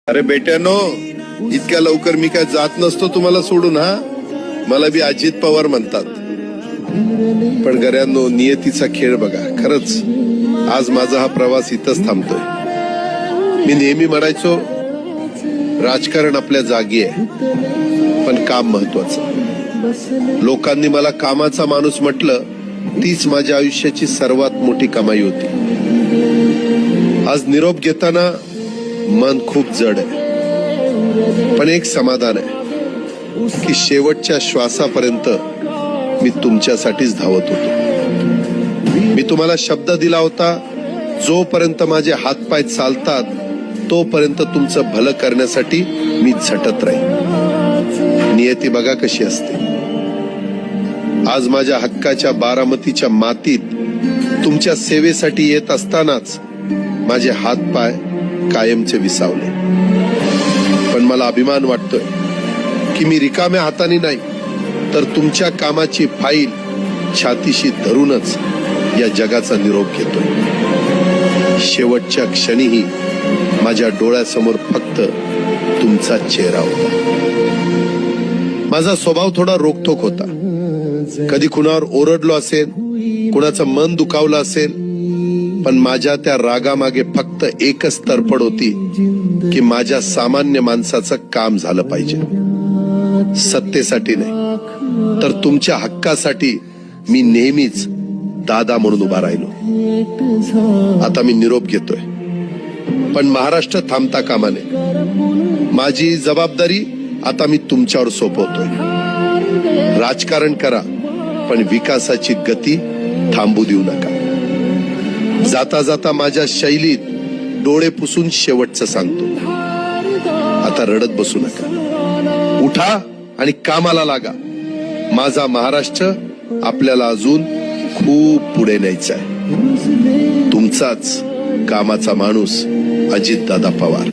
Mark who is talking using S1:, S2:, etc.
S1: अरे बेट्यानो, इतक्या लवकर मी काय जात नसतो तुम्हाला सोडून. हा, मला बी अजित पवार म्हणतात. पण गऱ्यांनो, नियतीचा खेळ बघा. खरंच आज माझा हा प्रवास इथंच थांबतोय. मी नेहमी म्हणायचो राजकारण आपल्या जागी आहे, पण काम महत्वाचं. लोकांनी मला कामाचा माणूस म्हटलं, तीच माझ्या आयुष्याची सर्वात मोठी कमाई होती. आज निरोप घेताना मन खूप जड आहे, पण एक समाधान आहे की शेवटच्या श्वासापर्यंत मी तुमच्यासाठीच धावत होतो. मी तुम्हाला शब्द दिला होता, जोपर्यंत माझे हातपाय चालतात तोपर्यंत तुमचं भलं करण्यासाठी मी झटत राहील. नियती बघा कशी असते. आज माझ्या हक्काच्या बारामतीच्या मातीत तुमच्या सेवेसाठी येत असतानाच माझे हातपाय कायमचे विसावले. पण मला अभिमान वाटतोय की मी रिकाम्या हाताने नाही, तर तुमच्या कामाची फाईल छातीशी धरूनच या जगाचा निरोप घेतोय. शेवटच्या क्षणीही माझ्या डोळ्यासमोर फक्त तुमचा चेहरा होता. माझा स्वभाव थोडा रोखठोक होता. कधी कुणावर ओरडलो असेल, कुणाचं मन दुखावलं असेल, पण माझ्या त्या रागामागे फक्त एकच तरफड होती की माझ्या सामान्य माणसाचं काम झालं पाहिजे. सत्तेसाठी नाही, तर तुमच्या हक्कासाठी मी नेहमीच दादा म्हणून उभा राहिलो. आता मी निरोप घेतोय, पण महाराष्ट्र थांबता कामा नये. माझी जबाबदारी आता मी तुमच्यावर सोपवतोय. राजकारण करा, पण विकासाची गती थांबू देऊ नका. जाता जाता माझ्या शैलीत डोळे पुसून शेवटचं सांगतो, आता रडत बसू नका. उठा आणि कामाला लागा. माझा महाराष्ट्र आपल्याला अजून खूप पुढे न्यायचा आहे. तुमचाच कामाचा माणूस, अजितदादा पवार.